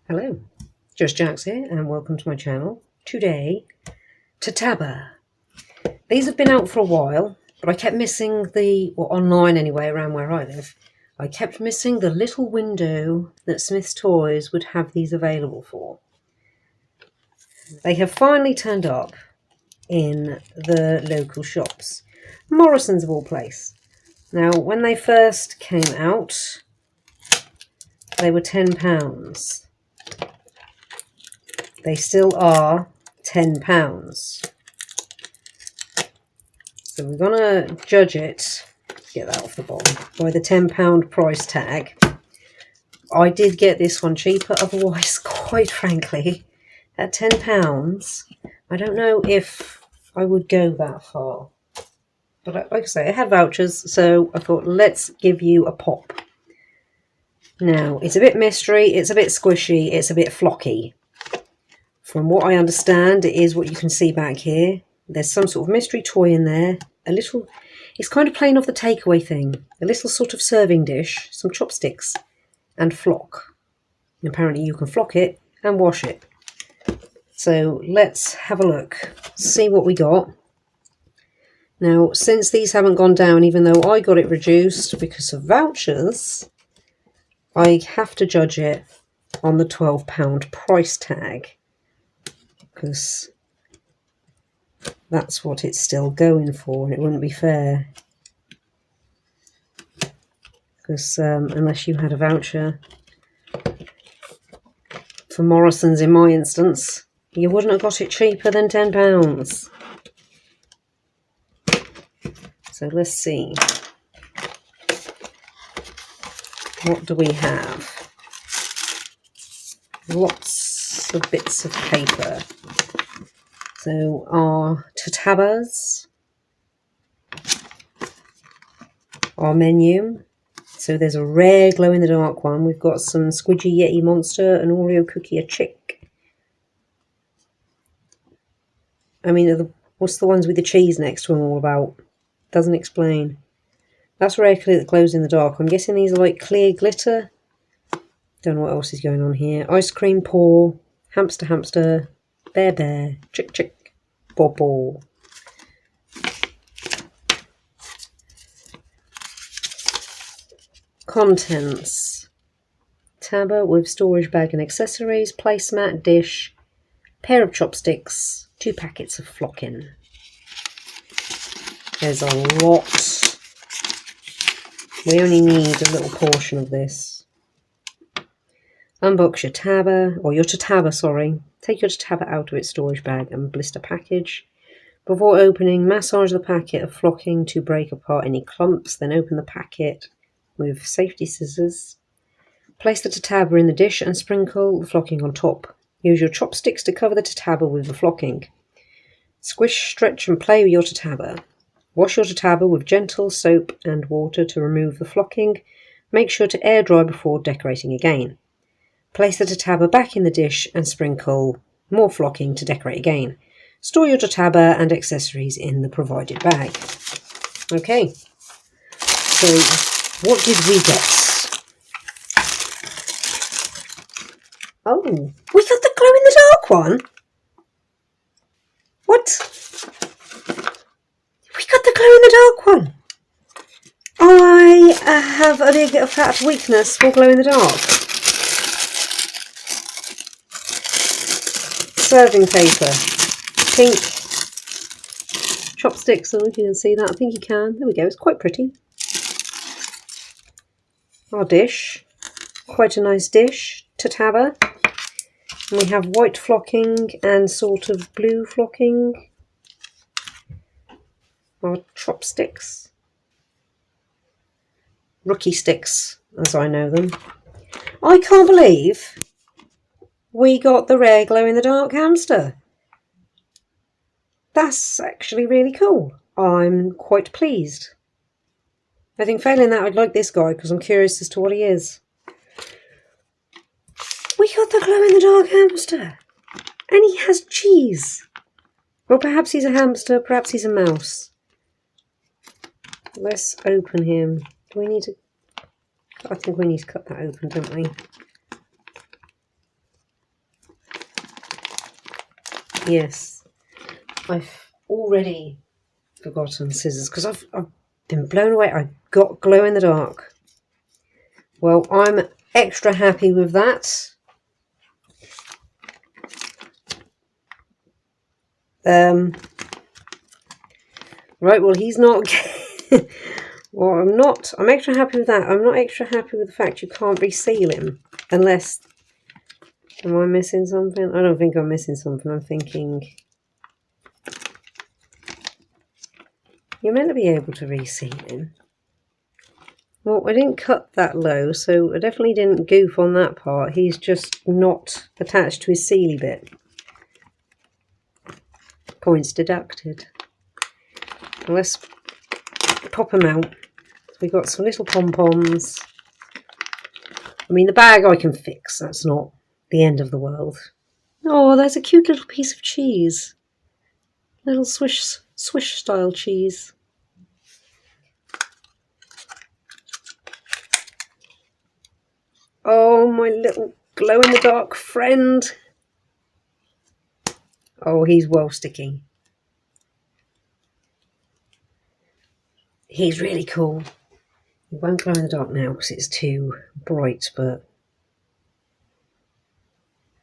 Hello, Just Jax here and welcome to my channel. Today, Tataba. These have been out for a while, but I kept missing online anyway, around where I live, I kept missing the little window that Smith's Toys would have these available for. They have finally turned up in the local shops. Morrison's of all place. Now, when they first came out, they were £10. They still are £10. So we're going to judge it, get that off the bottom, by the £10 price tag. I did get this one cheaper, otherwise, quite frankly, at £10, I don't know if I would go that far. But like I say, I had vouchers, so I thought, let's give you a pop. Now, it's a bit mystery, it's a bit squishy, it's a bit flocky. From what I understand, it is what you can see back here. There's some sort of mystery toy in there. It's kind of playing off the takeaway thing. A little sort of serving dish, some chopsticks, and flock. And apparently you can flock it and wash it. So let's have a look, see what we got. Now, since these haven't gone down, even though I got it reduced because of vouchers, I have to judge it on the £12 price tag, because that's what it's still going for, and it wouldn't be fair. Because unless you had a voucher for Morrison's, in my instance, you wouldn't have got it cheaper than £10. So let's see. What do we have? Lots of bits of paper. So our Tatabas, our menu. So there's a rare glow-in-the-dark one. We've got some Squidgy Yeti Monster, an Oreo Cookie, a Chick. I mean, what's the ones with the cheese next to them all about? Doesn't explain. That's rare clear that glows in the dark. I'm guessing these are like clear glitter. Don't know what else is going on here. Ice cream paw, hamster hamster, bear bear, chick chick, paw paw. Contents. Taba with storage bag and accessories, placemat, dish, pair of chopsticks, 2 packets of flocking. There's a lot. We only need a little portion of this. Unbox your Taba, or your Tataba, sorry. Take your Tataba out of its storage bag and blister package. Before opening, massage the packet of flocking to break apart any clumps, then open the packet with safety scissors. Place the Tataba in the dish and sprinkle the flocking on top. Use your chopsticks to cover the Tataba with the flocking. Squish, stretch and play with your Tataba. Wash your Tataba with gentle soap and water to remove the flocking. Make sure to air dry before decorating again. Place the Tataba back in the dish and sprinkle more flocking to decorate again. Store your Tataba and accessories in the provided bag. Okay, so what did we get? Oh, we got the glow-in-the-dark one? What? We got the glow-in-the-dark one. I have a big fat weakness for glow-in-the-dark. Serving paper, pink, chopsticks. I don't know if you can see that. I think you can. There we go. It's quite pretty. Our dish, quite a nice dish. Tataba. And we have white flocking and sort of blue flocking. Our chopsticks. Rookie sticks, as I know them. I can't believe we got the rare glow-in-the-dark hamster. That's actually really cool. I'm quite pleased. I think failing that, I'd like this guy because I'm curious as to what he is. We got the glow-in-the-dark hamster. And he has cheese. Well, perhaps he's a hamster, perhaps he's a mouse. Let's open him. Do we need to... I think we need to cut that open, don't we? Yes, I've already forgotten scissors because I've been blown away. I got glow in the dark. Well, I'm extra happy with that. Right, well, he's not. Well, I'm not. I'm extra happy with that. I'm not extra happy with the fact you can't reseal him. Unless. Am I missing something? I don't think I'm missing something. I'm thinking. You're meant to be able to reseal him. Well, I didn't cut that low, so I definitely didn't goof on that part. He's just not attached to his sealy bit. Points deducted. Well, let's pop them out. We've got some little pom-poms. I mean, the bag I can fix. That's not the end of the world. Oh, there's a cute little piece of cheese. Little swish style cheese. Oh, my little glow-in-the-dark friend. Oh, he's well sticky. He's really cool. He won't glow in the dark now because it's too bright, but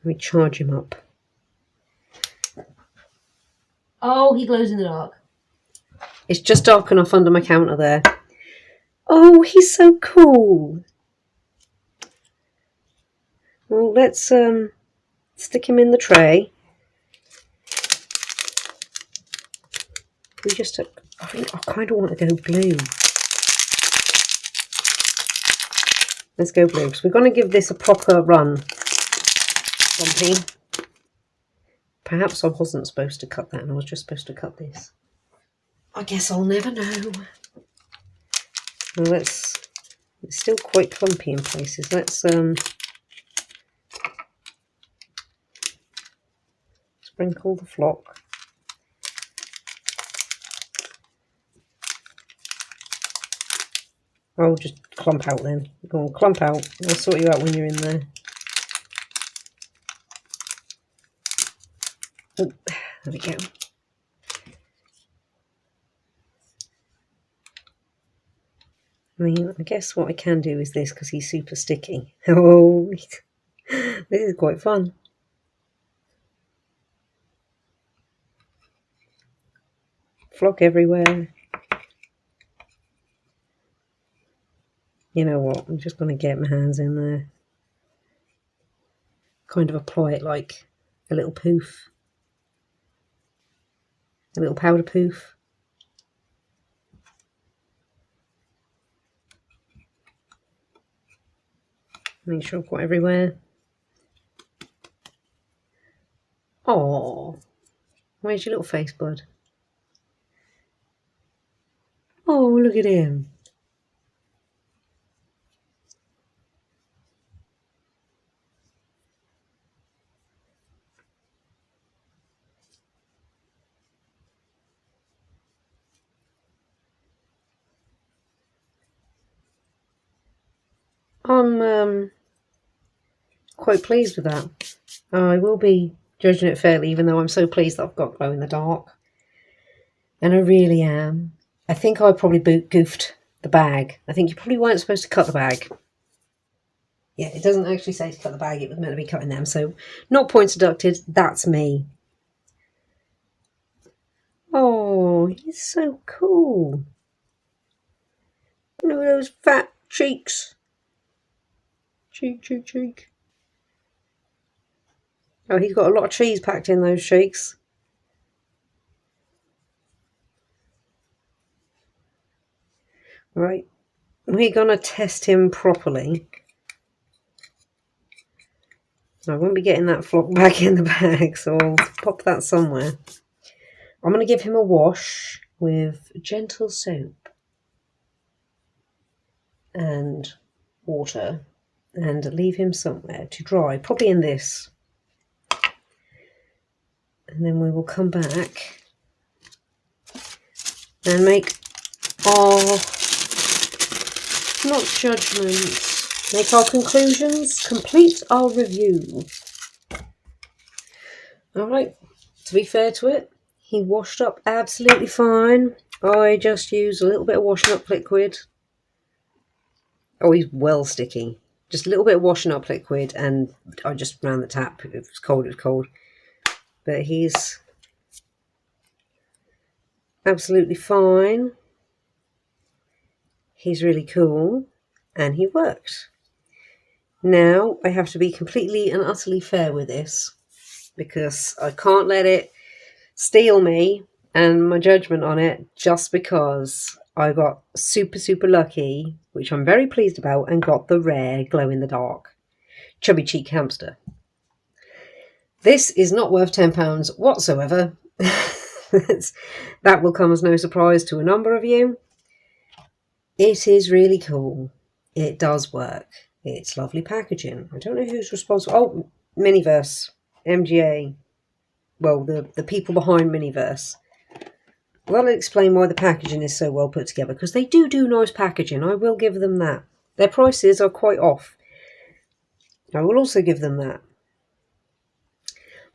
let me charge him up. Oh, he glows in the dark. It's just dark enough under my counter there. Oh, he's so cool. Well, let's stick him in the tray. We just, I think I kind of want to go blue. Let's go blue. So we're going to give this a proper run. Lumpy. Perhaps I wasn't supposed to cut that and I was just supposed to cut this. I guess I'll never know. Well, it's still quite clumpy in places. Let's sprinkle the flock. Oh, just clump out then. Go on, clump out. I'll sort you out when you're in there. Oh, there we go. I mean, I guess what I can do is this because he's super sticky. Oh, this is quite fun. Flock everywhere. You know what? I'm just going to get my hands in there. Kind of apply it like a little poof. A little powder poof. Make sure I've got everywhere. Oh, where's your little face, bud? Oh, look at him. I'm quite pleased with that. I will be judging it fairly, even though I'm so pleased that I've got glow in the dark. And I really am. I think I probably goofed the bag. I think you probably weren't supposed to cut the bag. Yeah, it doesn't actually say to cut the bag. It was meant to be cutting them. So, not points deducted. That's me. Oh, he's so cool. Look at those fat cheeks. Cheek, cheek, cheek. Oh, he's got a lot of cheese packed in those cheeks. Right, we're going to test him properly. I won't be getting that flock back in the bag, so I'll pop that somewhere. I'm going to give him a wash with gentle soap and water and leave him somewhere to dry, probably in this. And then we will come back and make our, not judgments, make our conclusions, complete our review. Alright, To be fair to it, he washed up absolutely fine. I just used a little bit of washing up liquid. Oh, he's well sticky. Just a little bit of washing up liquid, and I just ran the tap. If it was cold, it was cold. But he's absolutely fine. He's really cool, and he worked. Now, I have to be completely and utterly fair with this, because I can't let it steal me and my judgment on it just because I got super, super lucky, which I'm very pleased about, and got the rare glow-in-the-dark chubby cheek hamster. This is not worth £10 whatsoever. That will come as no surprise to a number of you. It is really cool. It does work. It's lovely packaging. I don't know who's responsible. Oh, Miniverse, MGA. Well, the people behind Miniverse. Well, I'll explain why the packaging is so well put together, because they do nice packaging. I will give them that. Their prices are quite off. I will also give them that.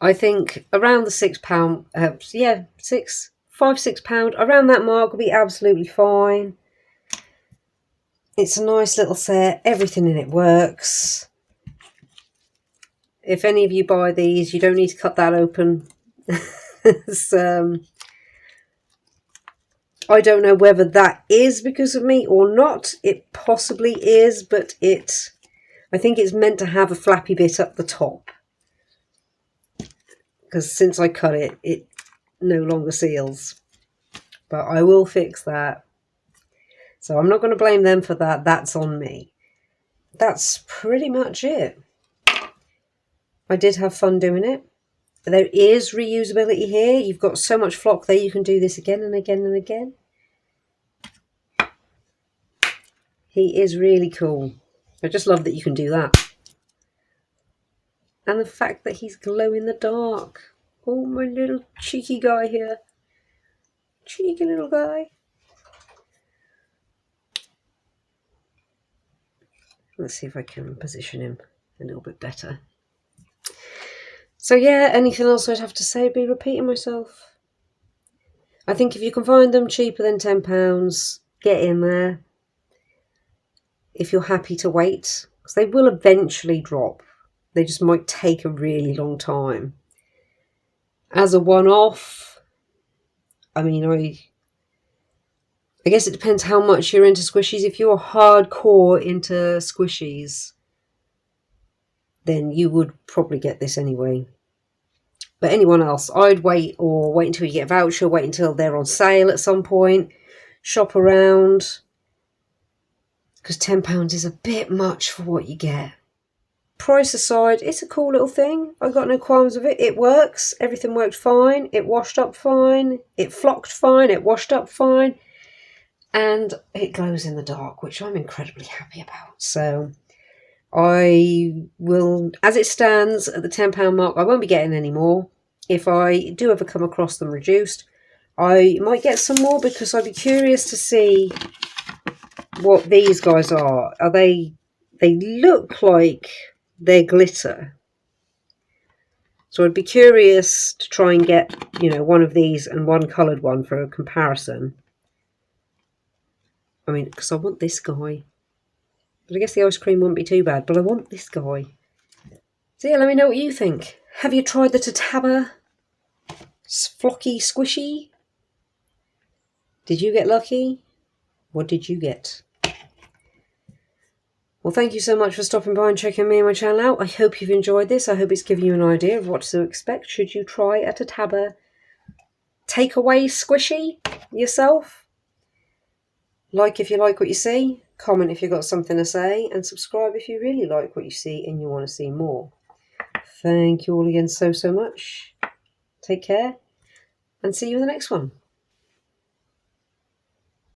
I think around the £6, £5-6, around that mark will be absolutely fine. It's a nice little set. Everything in it works. If any of you buy these, you don't need to cut that open. I don't know whether that is because of me or not. It possibly is, but I think it's meant to have a flappy bit up the top. Because since I cut it, it no longer seals. But I will fix that. So I'm not going to blame them for that. That's on me. That's pretty much it. I did have fun doing it. There is reusability here. You've got so much flock there, you can do this again and again and again. He is really cool. I just love that you can do that. And the fact that he's glow in the dark. Oh, my little cheeky guy here. Cheeky little guy. Let's see if I can position him a little bit better. So yeah, anything else I'd have to say would be repeating myself. I think if you can find them cheaper than £10, get in there. If you're happy to wait, because they will eventually drop. They just might take a really long time. As a one-off, I mean, I guess it depends how much you're into squishies. If you're hardcore into squishies, then you would probably get this anyway. But anyone else, I'd wait, or wait until you get a voucher, wait until they're on sale at some point, shop around, because £10 is a bit much for what you get. Price aside, it's a cool little thing. I've got no qualms with it. It works. Everything worked fine. It washed up fine. It flocked fine. It washed up fine. And it glows in the dark, which I'm incredibly happy about. So I will, as it stands at the £10 mark, I won't be getting any more. If I do ever come across them reduced, I might get some more, because I'd be curious to see what these guys are. They look like they're glitter. So I'd be curious to try and get, one of these and one coloured one for a comparison. I mean, because I want this guy. But I guess the ice cream wouldn't be too bad, but I want this guy. So yeah, let me know what you think. Have you tried the Tataba flocky squishy? Did you get lucky? What did you get? Well, thank you so much for stopping by and checking me and my channel out. I hope you've enjoyed this. I hope it's given you an idea of what to expect should you try a Tataba takeaway squishy yourself. Like if you like what you see, comment if you've got something to say, and subscribe if you really like what you see and you want to see more. Thank you all again so much. Take care, and see you in the next one.